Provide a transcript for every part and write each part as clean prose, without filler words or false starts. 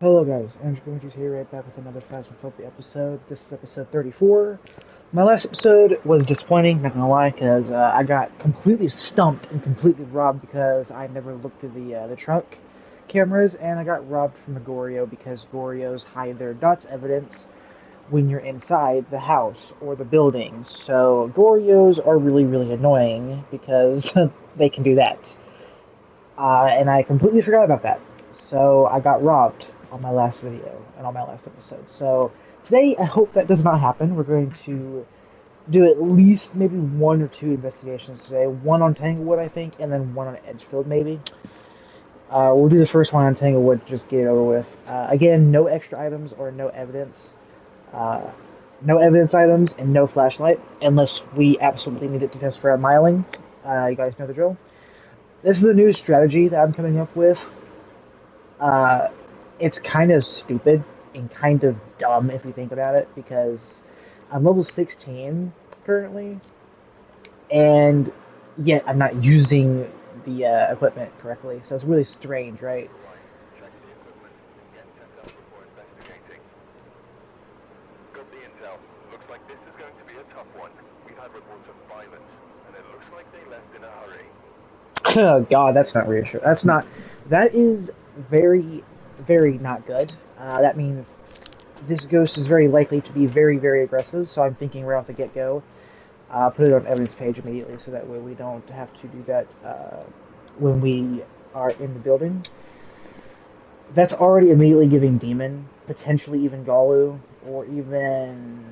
Hello guys, Andrew going to here right back with another Phasmophobia episode. This is episode 34. My last episode was disappointing, not gonna lie, because I got completely stumped and completely robbed because I never looked through the trunk cameras, and I got robbed from a Goryo because Goryos hide their dots evidence when you're inside the house or the buildings. So Goryos are really, really annoying because they can do that. And I completely forgot about that. So I got robbed on my last video and on my last episode. So today, I hope that does not happen. We're going to do at least maybe one or two investigations today. One on Tanglewood, I think, and then one on Edgefield, maybe. We'll do the first one on Tanglewood, just get it over with. Again, no extra items or no evidence. Uh, no evidence items and no flashlight, unless we absolutely need it to test for a miling. You guys know the drill. This is a new strategy that I'm coming up with. Uh, it's kind of stupid and kind of dumb if you think about it, because I'm level 16 currently, and yet I'm not using the equipment correctly. So it's really strange, right? Right. Check the equipment. Get set up before investigating. Got the intel. Looks like this is going to be a tough one. We've had reports of violence, and it looks like they left in a hurry. Oh God, that's not reassuring. That's not. That is very, very not good. That means this ghost is very likely to be very, very aggressive. So I'm thinking right off the get-go, put it on evidence page immediately, so that way we don't have to do that when we are in the building. That's already immediately giving Demon, potentially even Galu, or even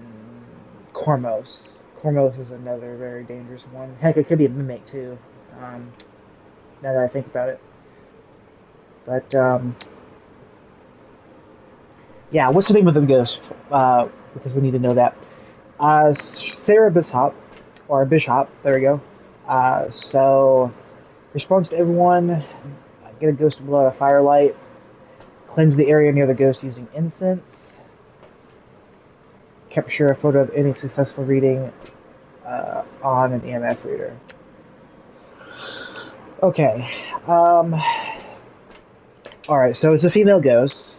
Kormos. Kormos is another very dangerous one. Heck, it could be a Mimic too. Um, now that I think about it. But yeah, what's the name of the ghost? Because we need to know that. Sarah Bishop, or Bishop. There we go. So responds to everyone. Get a ghost to blow out a firelight. Cleanse the area near the ghost using incense. Capture a photo of any successful reading on an EMF reader. Okay. Alright, so it's a female ghost.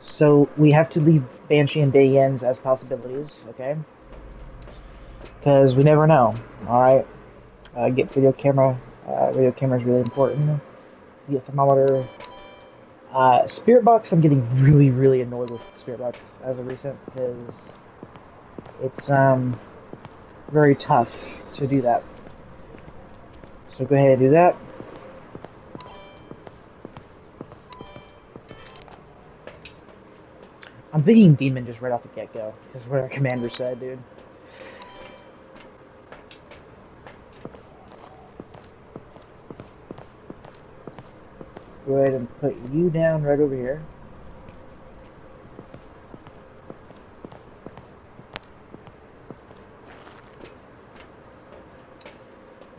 So we have to leave Banshee and Dayens as possibilities, okay? Because we never know, alright? Get video camera. Video camera is really important. Get thermometer. Spirit box, I'm getting really, really annoyed with Spirit box as of recent, because it's very tough to do that. So go ahead and do that. I'm thinking Demon just right off the get-go, because what our commander said, dude. Go ahead and put you down right over here.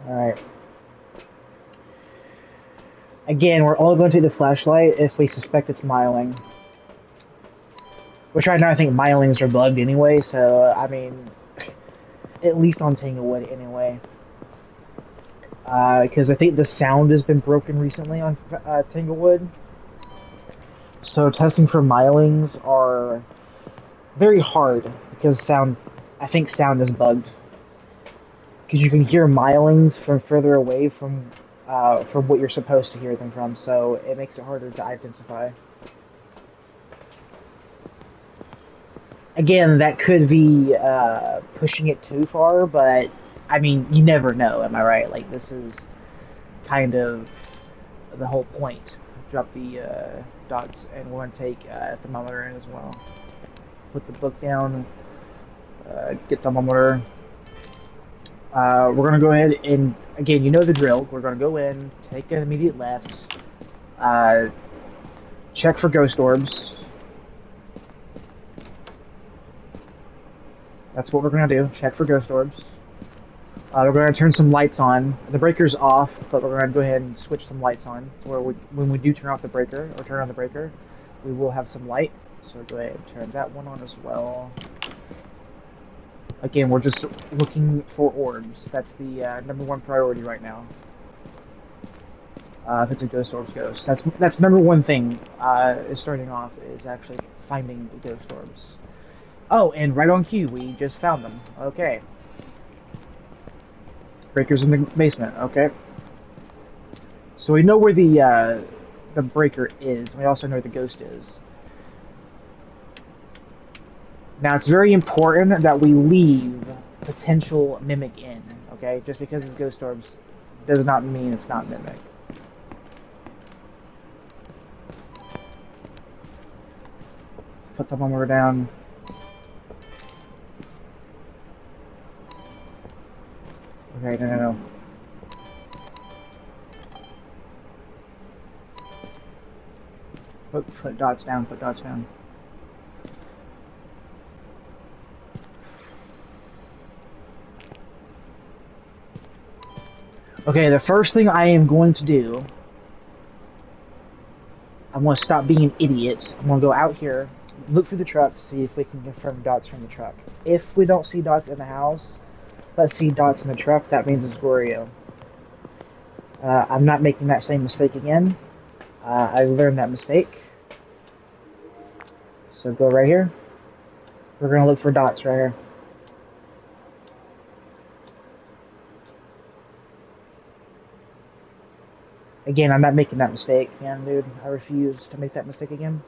Alright. Again, we're all going to take the flashlight if we suspect it's miling. Which right now I think milings are bugged anyway, so, I mean, at least on Tanglewood anyway. Because I think the sound has been broken recently on Tanglewood. So testing for milings are very hard, because I think sound is bugged. Because you can hear milings from further away from what you're supposed to hear them from, so it makes it harder to identify. Again, that could be pushing it too far, but I mean, you never know, am I right? Like, this is kind of the whole point. Drop the dots, and we're going to take thermometer in as well. Put the book down, get thermometer. We're going to go ahead and, again, you know the drill. We're going to go in, take an immediate left, check for ghost orbs. That's what we're going to do, check for ghost orbs. We're going to turn some lights on. The breaker's off, but we're going to go ahead and switch some lights on. Where when we do turn off the breaker, or turn on the breaker, we will have some light. So go ahead and turn that one on as well. Again, we're just looking for orbs. That's the #1 priority right now. If it's a ghost orb's ghost. That's number one thing. Is starting off is actually finding the ghost orbs. Oh, and right on cue, we just found them. Okay. Breaker's in the basement. Okay. So we know where the breaker is. We also know where the ghost is. Now it's very important that we leave potential mimic in. Okay, just because it's ghost orbs does not mean it's not mimic. Put the thermometer down. Okay, no. Put dots down, put dots down. Okay, the first thing I am going to do, I'm going to stop being an idiot. I'm going to go out here, look through the truck, see if we can confirm dots from the truck. If we don't see dots in the house, but see dots in the truck, that means it's Goryo. I'm not making that same mistake again. I learned that mistake. So go right here. We're going to look for dots right here. Again, I'm not making that mistake. Man, dude, I refuse to make that mistake again.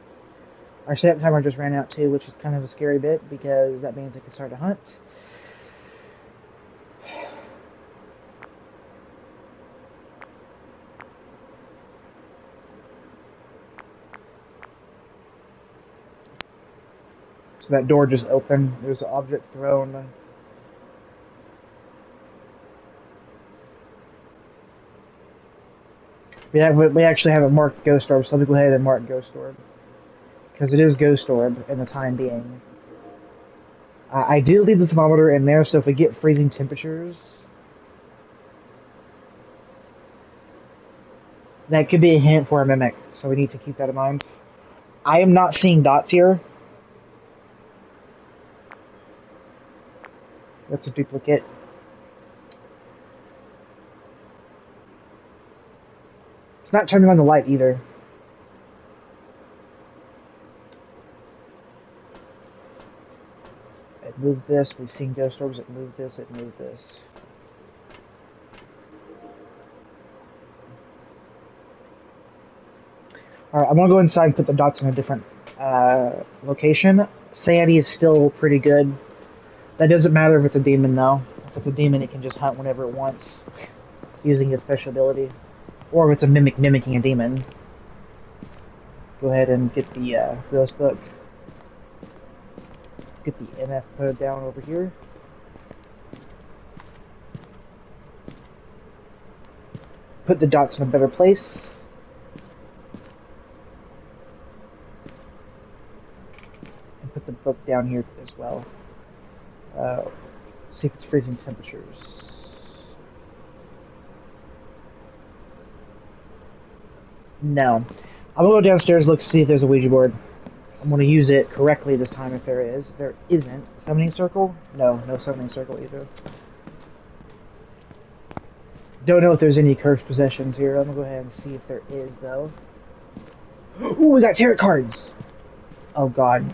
Our setup timer just ran out too, which is kind of a scary bit because that means I can start to hunt. So that door just opened. There's an object thrown. We actually have a marked ghost orb, so let me go ahead and mark ghost orb. Because it is ghost orb in the time being. I did leave the thermometer in there, so if we get freezing temperatures, that could be a hint for a mimic, so we need to keep that in mind. I am not seeing dots here. That's a duplicate. It's not turning on the light either. It moved this. We've seen ghost orbs. It moved this. It moved this. Alright, I'm gonna go inside and put the dots in a different location. Sanity is still pretty good. That doesn't matter if it's a demon, though. If it's a demon, it can just hunt whenever it wants, using its special ability. Or if it's a mimic mimicking a demon. Go ahead and get the ghost book. Get the MF code down over here. Put the dots in a better place. And put the book down here as well. See if it's freezing temperatures. No. I'm gonna go downstairs, look, see if there's a Ouija board. I'm gonna use it correctly this time if there is. There isn't. Summoning circle? No, no summoning circle either. Don't know if there's any cursed possessions here. I'm gonna go ahead and see if there is, though. Ooh, we got tarot cards! Oh god.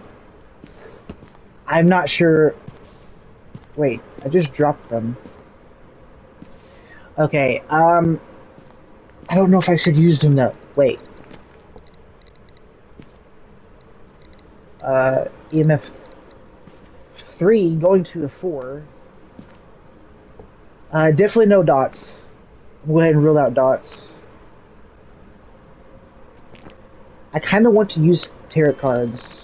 I'm not sure. Wait, I just dropped them. Okay, I don't know if I should use them though. Wait. EMF 3 going to a 4. Definitely no dots. I'm gonna go ahead and rule out dots. I kind of want to use tarot cards.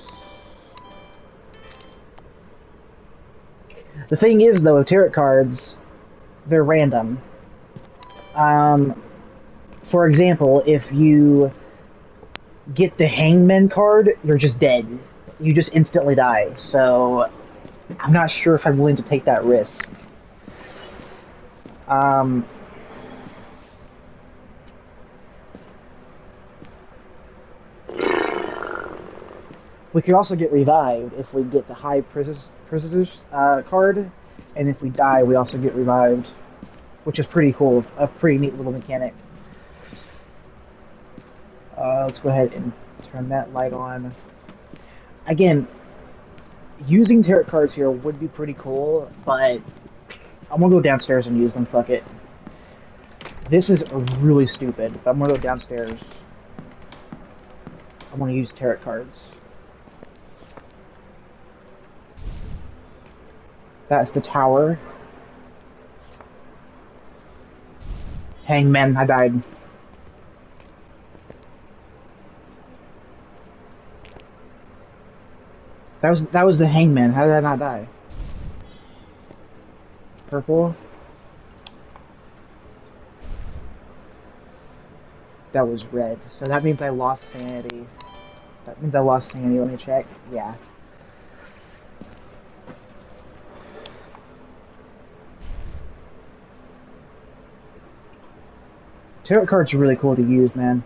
The thing is, though, with tarot cards, they're random. For example, if you get the Hangman card, you're just dead. You just instantly die. So, I'm not sure if I'm willing to take that risk. We could also get revived if we get the High Priestess card, and if we die, we also get revived, which is pretty cool. A pretty neat little mechanic. Let's go ahead and turn that light on. Again, using tarot cards here would be pretty cool, but I'm gonna go downstairs and use them. Fuck it. This is really stupid, but I'm gonna go downstairs. I'm gonna use tarot cards. That's the tower. Hangman, I died. That was the hangman. How did I not die? Purple. That was red. So that means I lost sanity. That means I lost sanity. Let me check. Yeah. Tarot cards are really cool to use, man.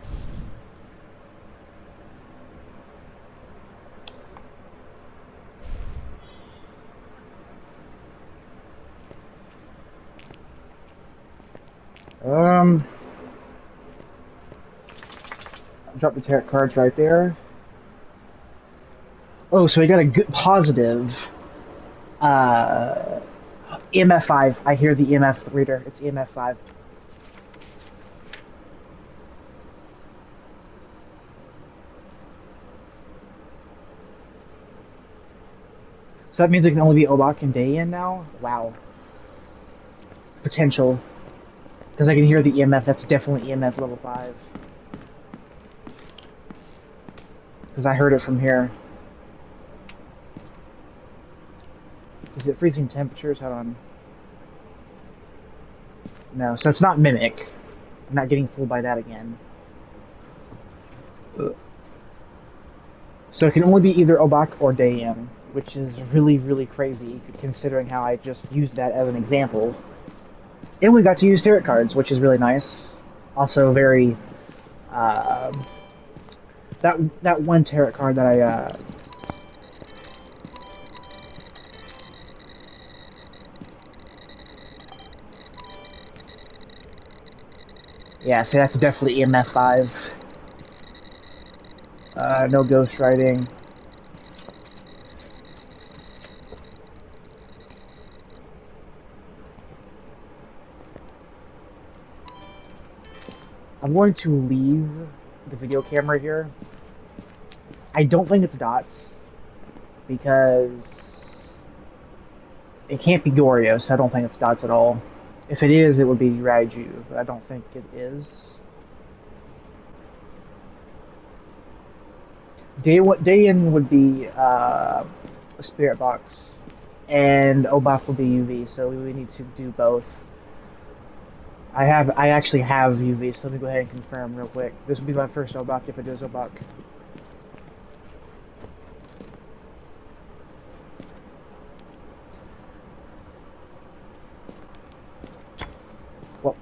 Drop the tarot cards right there. Oh, so we got a good positive. EMF 5. I hear the EMF reader. It's EMF 5. So that means it can only be Obak and Dayan now? Wow. Potential. Because I can hear the EMF. That's definitely EMF level 5. Because I heard it from here. Is it freezing temperatures? Hold on. No, so it's not Mimic. I'm not getting fooled by that again. So it can only be either Obak or Dayan, which is really, really crazy, considering how I just used that as an example. And we got to use tarot cards, which is really nice. Also very... That one tarot card that I... Yeah, so that's definitely EMF 5. No ghostwriting. I'm going to leave the video camera here. I don't think it's dots, because it can't be Goryo, so I don't think it's dots at all. If it is, it would be Raiju, but I don't think it is. Dayan would be a spirit box, and Obak will be UV, so we need to do both. I actually have UV, so let me go ahead and confirm real quick. This will be my first Obak if it is Obak. Well,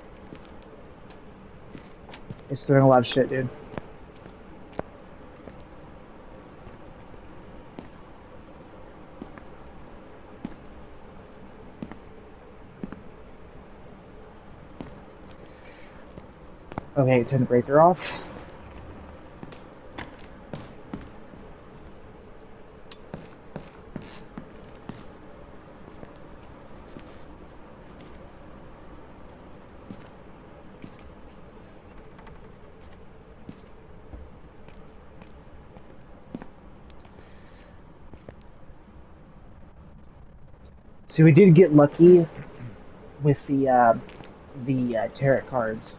it's throwing a lot of shit, dude. Okay, turn the breaker off. So we did get lucky with the tarot cards.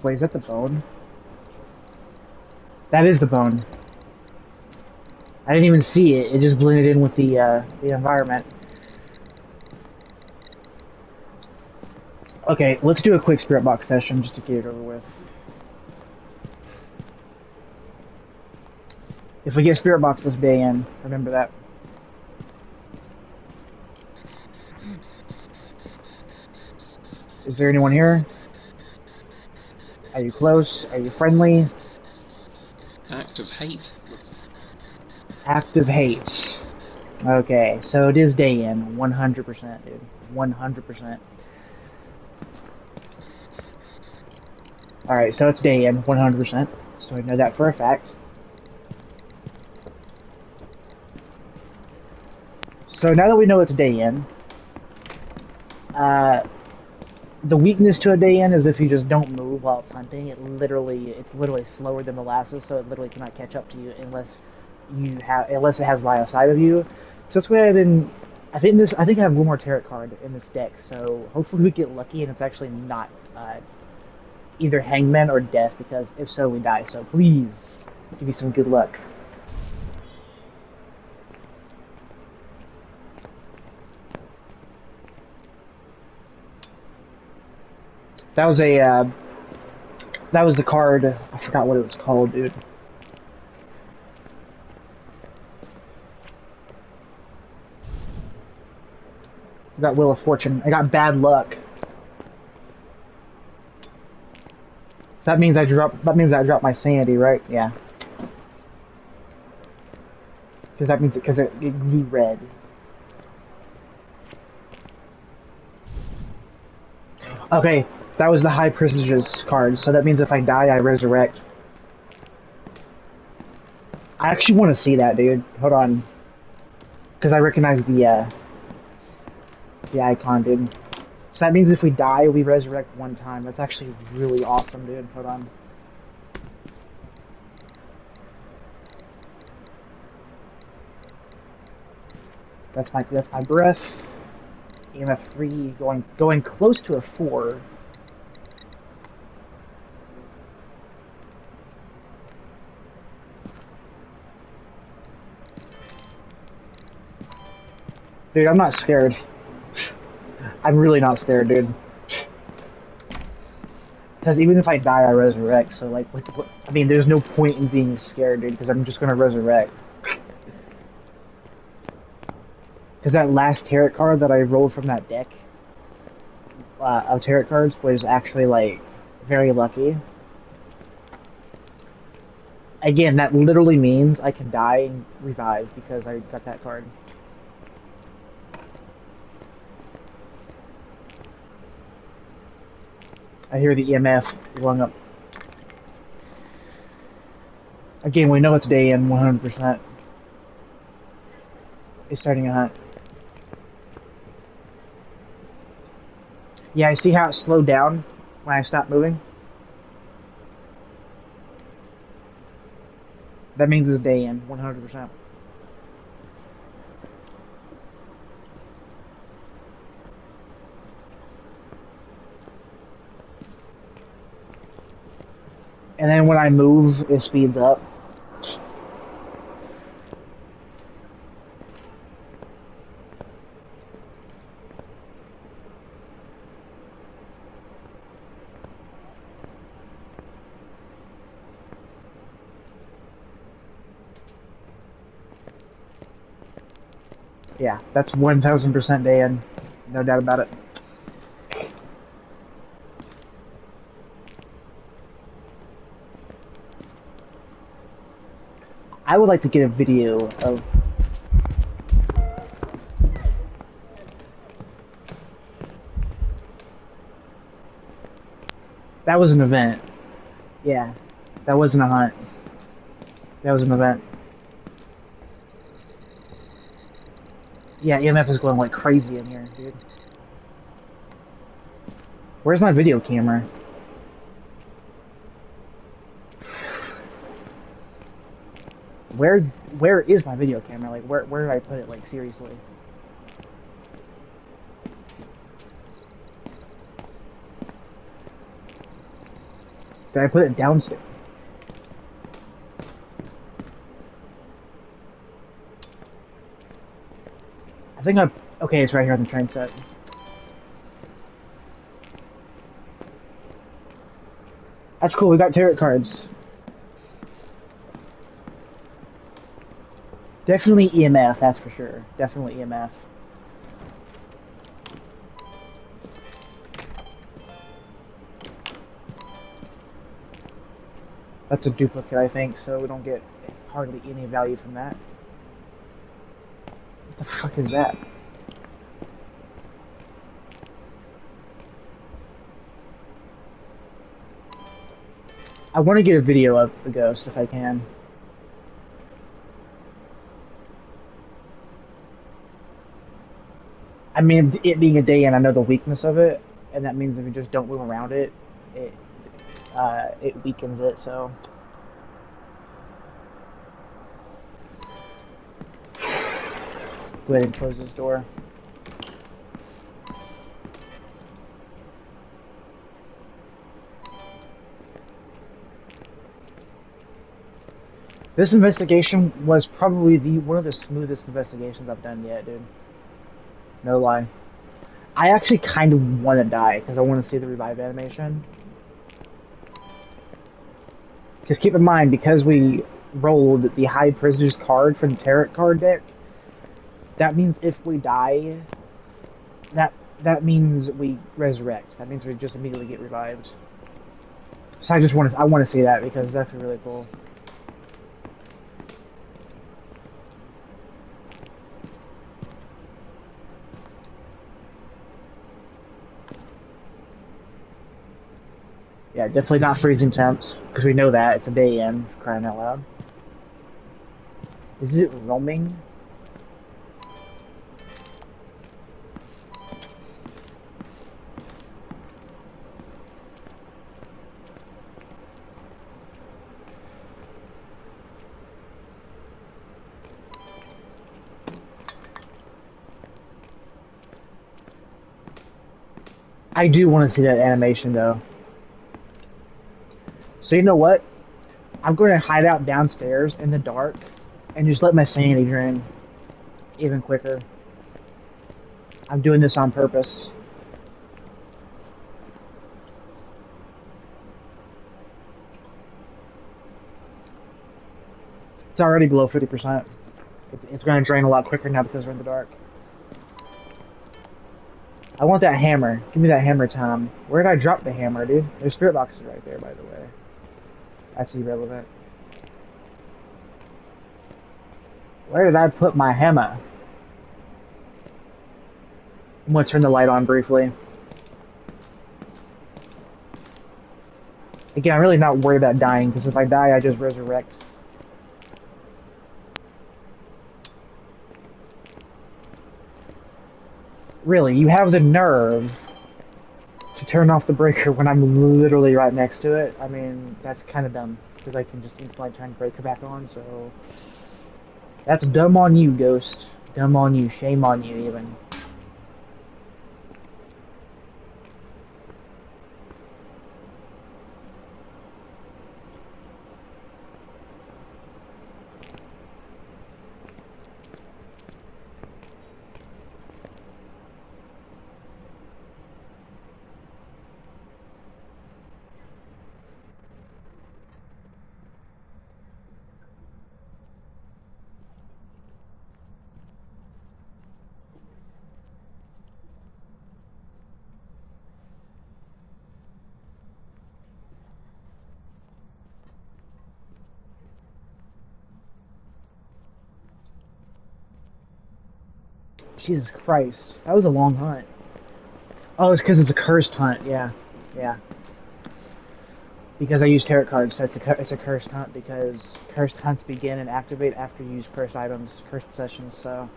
Wait, is that the bone? That is the bone. I didn't even see it. It just blended in with the environment. Okay, let's do a quick spirit box session just to get it over with. If we get spirit box this day in, remember that. Is there anyone here? Are you close? Are you friendly? Act of hate. Act of hate. Okay, so it is day in, 100%, dude. 100%. Alright, so it's day in, 100%. So I know that for a fact. So now that we know it's day in, the weakness to a day in is if you just don't move while it's hunting. It's literally slower than molasses, so it literally cannot catch up to you unless it has line of sight of you. So that's why I think I have one more tarot card in this deck. So hopefully we get lucky and it's actually not either Hangman or Death, because if so we die. So please give me some good luck. That was that was the card. I forgot what it was called, dude. I got Wheel of Fortune. I got Bad Luck. So that means I drop my sanity, right? Yeah. Because it grew red. Okay, that was the High Privileges card, so that means if I die, I resurrect. I actually want to see that, dude. Hold on. Because I recognize the icon, dude. So that means if we die, we resurrect one time. That's actually really awesome, dude. Hold on. That's my breath. EMF 3 going close to a 4. Dude, I'm not scared. I'm really not scared, dude. Because even if I die, I resurrect. So like, what? I mean, there's no point in being scared, dude. Because I'm just gonna resurrect. Because that last tarot card that I rolled from that deck of tarot cards was actually like very lucky. Again, that literally means I can die and revive because I got that card. I hear the EMF going up. Again, we know it's day in 100%. It's starting a hunt. Yeah, I see how it slowed down when I stopped moving. That means it's day in 100%. And then when I move, it speeds up. Yeah, that's 1000% day in. No doubt about it. I would like to get a video of... That was an event. Yeah, that wasn't a hunt. That was an event. Yeah, EMF is going like crazy in here, dude. Where's my video camera? Where is my video camera? Like, where did I put it? Like, seriously. Did I put it downstairs? I think I... Okay, it's right here on the train set. That's cool, we got tarot cards. Definitely EMF, that's for sure. Definitely EMF. That's a duplicate, I think, so we don't get hardly any value from that. What the fuck is that? I want to get a video of the ghost if I can. I mean, it being a day in, I know the weakness of it, and that means if you just don't move around it, it weakens it, so... Go ahead and close this door. This investigation was probably one of the smoothest investigations I've done yet, dude. No lie. I actually kind of want to die because I want to see the revive animation. Because keep in mind, because we rolled the High Prisoner's card from the Tarot card deck, that means if we die, that means we resurrect. That means we just immediately get revived. So I want to see that because it's actually really cool. Yeah, definitely not freezing temps, because we know that. It's a day in, crying out loud. Is it roaming? I do want to see that animation, though. So you know what? I'm going to hide out downstairs in the dark and just let my sanity drain even quicker. I'm doing this on purpose. It's already below 50%. It's going to drain a lot quicker now because we're in the dark. I want that hammer. Give me that hammer, Tom. Where did I drop the hammer, dude? There's spirit boxes right there, by the way. That's irrelevant. Where did I put my hammer? I'm gonna turn the light on briefly. Again, I'm really not worried about dying, because if I die, I just resurrect. Really, you have the nerve to turn off the breaker when I'm literally right next to it. I mean, that's kind of dumb, because I can just instantly turn the breaker back on, so... That's dumb on you, Ghost. Dumb on you. Shame on you, even. Jesus Christ. That was a long hunt. Oh, it's because it's a cursed hunt. Yeah. Yeah. Because I use tarot cards, so it's a cursed hunt, because cursed hunts begin and activate after you use cursed items, cursed possessions, so...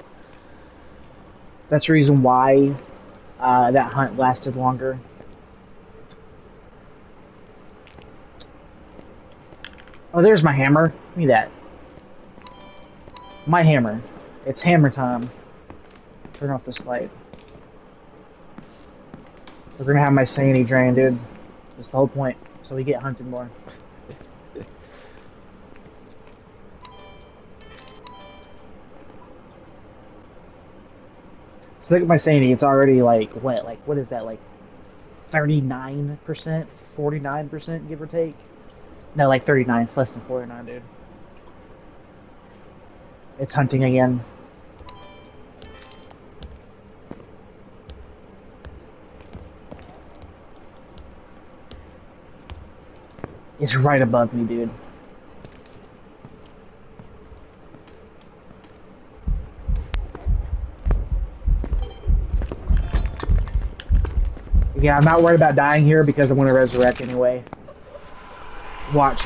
That's the reason why that hunt lasted longer. Oh, there's my hammer. Give me that. My hammer. It's hammer time. Turn off this light. We're gonna have my sanity drain, dude. That's the whole point. So we get hunted more. So look at my sanity. It's already like what? Like what is that? Like 39%, 49%, give or take. No, like 39. It's less than 49, dude. It's hunting again. It's right above me, dude. Yeah, I'm not worried about dying here because I'm going to resurrect anyway. Watch.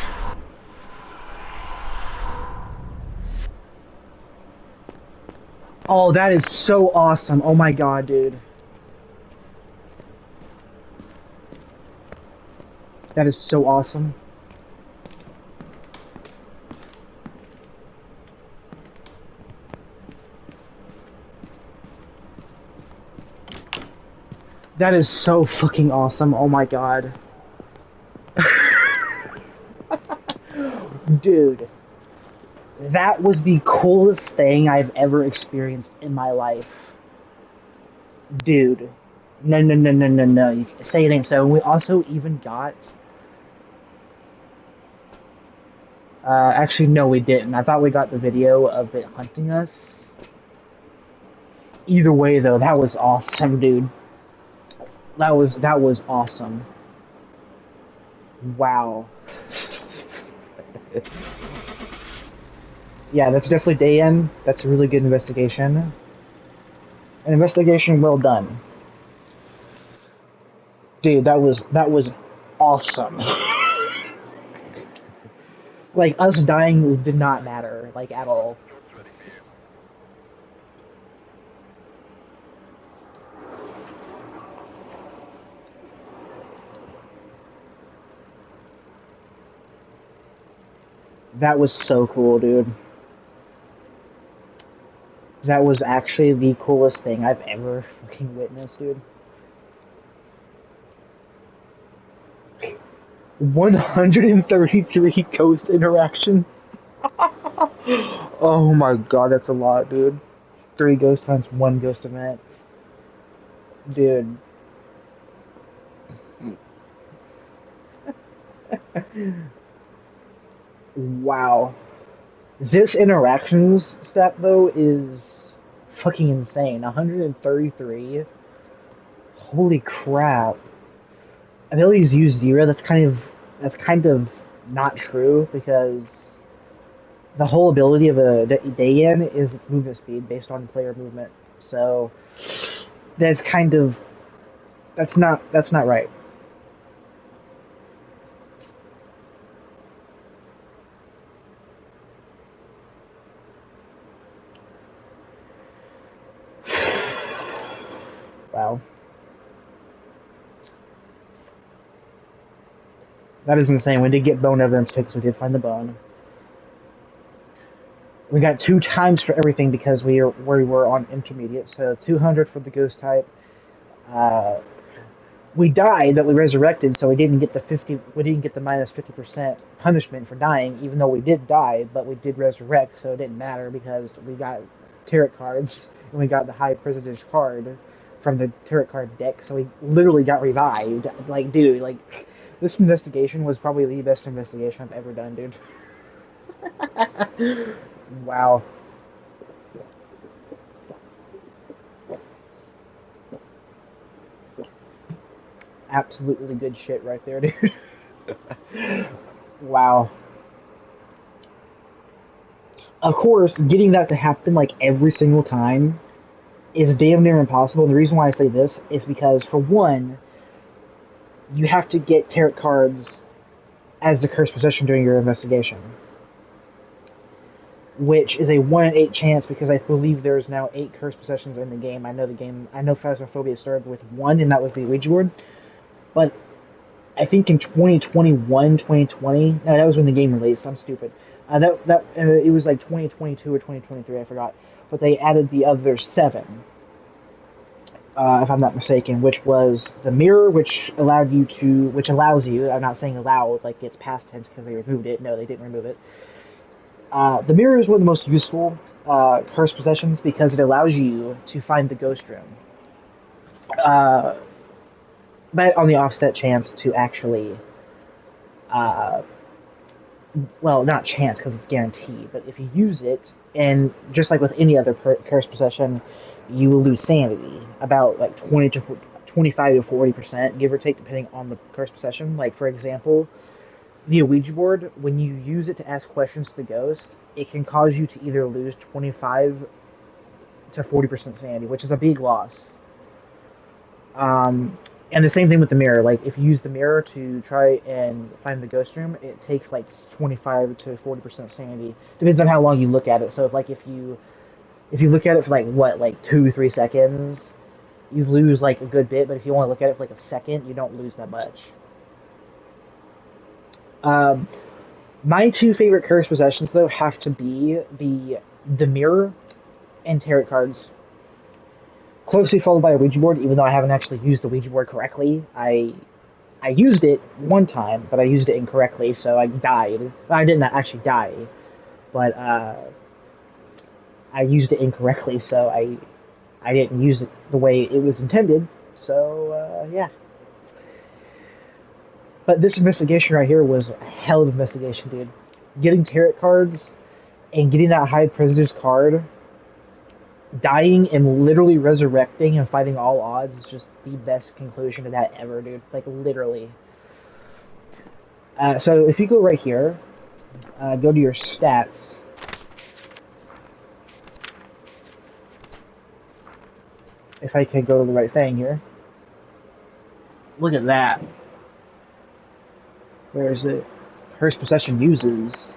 Oh, that is so awesome. Oh my god, dude. That is so awesome. That is so fucking awesome. Oh my god. Dude. That was the coolest thing I've ever experienced in my life. Dude. No, no, no, no, no, no. You say it ain't so. And we also even got... actually, no, we didn't. I thought we got the video of it hunting us. Either way, though, that was awesome, dude. That was awesome. Wow. Yeah, that's definitely day in. That's a really good investigation. An investigation well done. Dude, that was awesome. Like, us dying did not matter, like, at all. That was so cool, dude. That was actually the coolest thing I've ever fucking witnessed, dude. 133 ghost interactions. Oh my god, that's a lot, dude. 3 ghost hunts, 1 ghost event. Dude. Wow. This interactions stat, though, is fucking insane. 133. Holy crap. Abilities use 0, that's kind of not true, because the whole ability of a Dayan is its movement speed based on player movement. So that's not right. Wow. That is insane. We did get bone evidence too, because we did find the bone. We got 2 times for everything because we were on intermediate, so 200 for the ghost type. We died, but we resurrected, so we didn't get the minus 50% punishment for dying, even though we did die, but we did resurrect, so it didn't matter because we got tarot cards and we got the high percentage card from the tarot card deck, so we literally got revived. Like, dude, like, this investigation was probably the best investigation I've ever done, dude. Wow. Absolutely good shit right there, dude. Wow. Of course, getting that to happen like every single time is damn near impossible. And the reason why I say this is because, for one, you have to get tarot cards as the cursed possession during your investigation, which is a 1 in 8 chance, because I believe there's now 8 cursed possessions in the game. I know Phasmophobia started with 1, and that was the Ouija board. But I think in 2021, 2020, no, that was when the game released. I'm stupid. It was like 2022 or 2023, I forgot. But they added the other 7, if I'm not mistaken, which was the mirror, which allows you. I'm not saying allowed, like it's past tense because they removed it. No, they didn't remove it. The mirror is one of the most useful cursed possessions because it allows you to find the ghost room. But on the offset chance to actually, well, not chance because it's guaranteed, but if you use it, and just like with any other cursed possession, you will lose sanity about like 20 to 25 to 40%, give or take, depending on the cursed possession. Like, for example, the Ouija board, when you use it to ask questions to the ghost, it can cause you to either lose 25 to 40% sanity, which is a big loss. And the same thing with the mirror. Like, if you use the mirror to try and find the ghost room, it takes like 25 to 40% sanity. Depends on how long you look at it. So, if you look at it for like what, like 2 3 seconds, you lose like a good bit. But if you only look at it for like a second, you don't lose that much. Um, my two favorite cursed possessions though have to be the mirror and tarot cards. Closely followed by a Ouija board, even though I haven't actually used the Ouija board correctly. I used it one time, but I used it incorrectly, so I died. I didn't actually die, but I used it incorrectly, so I didn't use it the way it was intended. So yeah. But this investigation right here was a hell of an investigation, dude. Getting tarot cards and getting that High President's card, dying and literally resurrecting and fighting all odds is just the best conclusion to that ever, dude. Like, literally. So if you go right here, go to your stats. If I can go to the right thing here. Look at that. Where is it? Cursed possession uses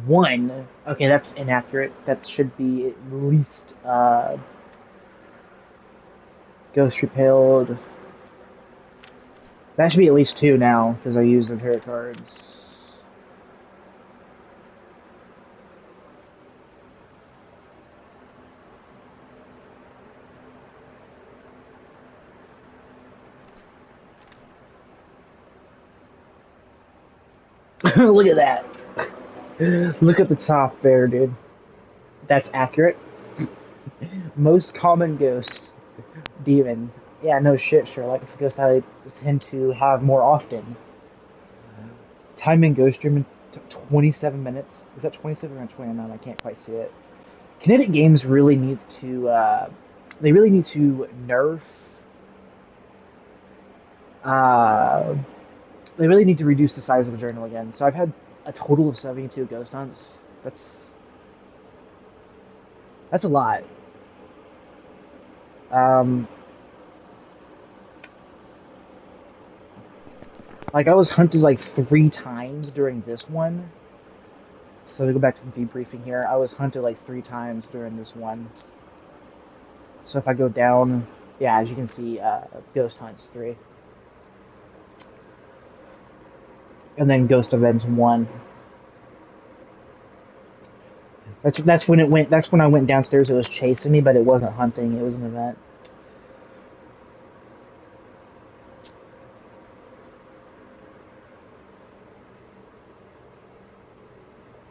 1. Okay, that's inaccurate. That should be at least ghost repelled. That should be at least 2 now, because I used the tarot cards. Look at that. Look at the top there, dude. That's accurate. Most common ghost. Demon. Yeah, no shit, Sherlock. It's a ghost I tend to have more often. Time in Ghost Room 27 minutes. Is that 27 or 29? I can't quite see it. Kinetic Games really needs to, they really need to nerf, they really need to reduce the size of the journal again. So I've had a total of 72 ghost hunts. That's a lot. Like, I was hunted like 3 times during this one. So to go back to the debriefing here, I was hunted like 3 times during this one. So if I go down, yeah, as you can see, ghost hunts 3. And then ghost events 1. That's when it went. That's when I went downstairs. It was chasing me, but it wasn't hunting. It was an event.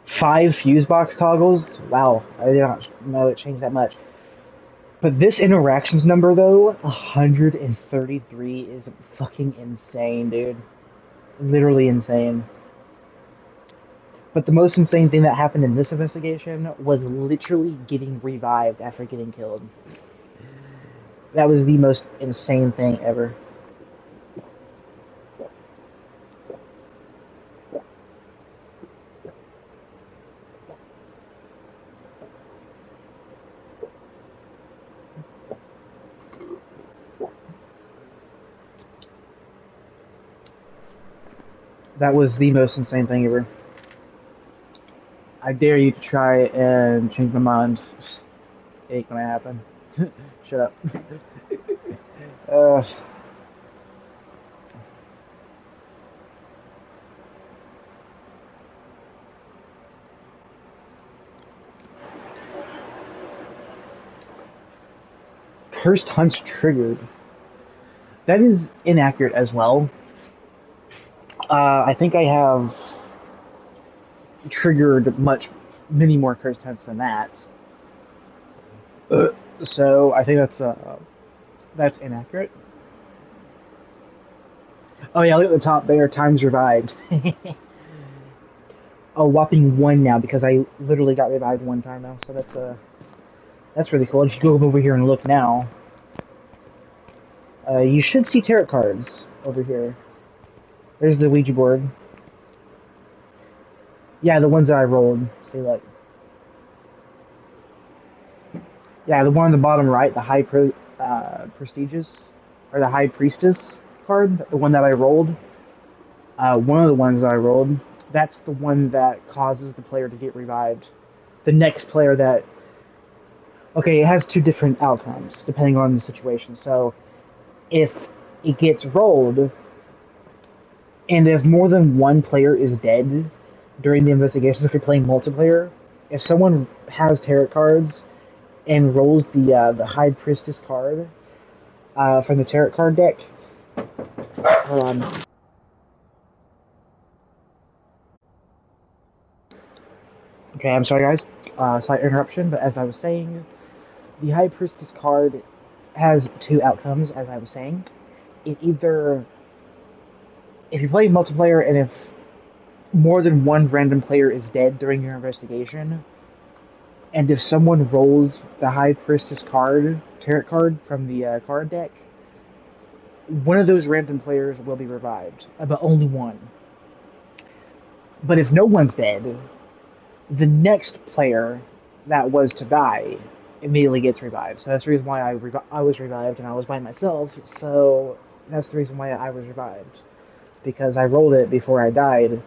Five fuse box toggles. Wow, I did not know it changed that much. But this interactions number though, 133 is fucking insane, dude. Literally insane. But the most insane thing that happened in this investigation was literally getting revived after getting killed. That was the most insane thing ever. That was the most insane thing ever. I dare you to try and change my mind. It ain't gonna happen. Shut up. Cursed hunts triggered. That is inaccurate as well. I think I have triggered many more cursed hunts than that. So I think that's inaccurate. Oh yeah, look at the top there. Times revived. A whopping 1 now because I literally got revived 1 time now. So that's really cool. If you go over here and look now, you should see tarot cards over here. There's the Ouija board. Yeah, the ones that I rolled. See, like, yeah, the one on the bottom right, the high prestigious, or the High Priestess card, the one that I rolled, one of the ones that I rolled, that's the one that causes the player to get revived. The next player that... Okay, it has two different outcomes, depending on the situation. So, if it gets rolled, and if more than one player is dead during the investigation, if you're playing multiplayer, if someone has tarot cards and rolls the High Priestess card from the tarot card deck, hold on. Okay, I'm sorry guys, slight interruption, but as I was saying, the High Priestess card has two outcomes, as I was saying. It either, if you play multiplayer and if more than one random player is dead during your investigation, and if someone rolls the High Priestess card, tarot card from the card deck, one of those random players will be revived, but only one. But if no one's dead, the next player that was to die immediately gets revived. So that's the reason why I was revived, and I was by myself, so that's the reason why I was revived. Because I rolled it before I died,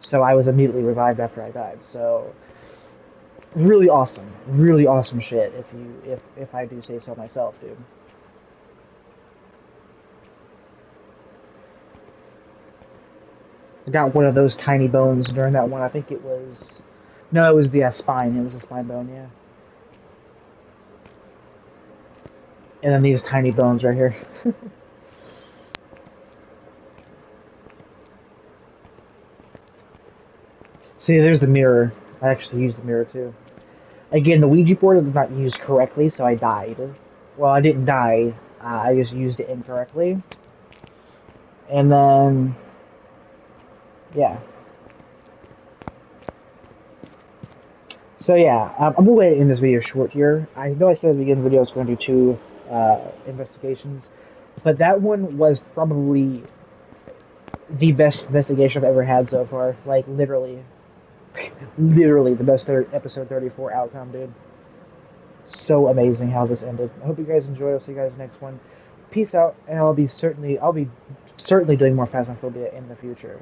so I was immediately revived after I died. So really awesome shit if I do say so myself, dude. I got one of those tiny bones during that one. I think it was... No, it was the spine. It was the spine bone, yeah. And then these tiny bones right here. See, there's the mirror. I actually used the mirror too. Again, the Ouija board was not used correctly, so I died. Well, I didn't die. I just used it incorrectly. And then... yeah. So yeah, I'm going to wait in this video short here. I know I said at the beginning of the video I was going to do two investigations, but that one was probably the best investigation I've ever had so far. Like, literally. Literally the best episode 34 outcome, dude. So amazing how this ended. I hope you guys enjoy. I'll see you guys next one. Peace out, and I'll be certainly doing more Phasmophobia in the future.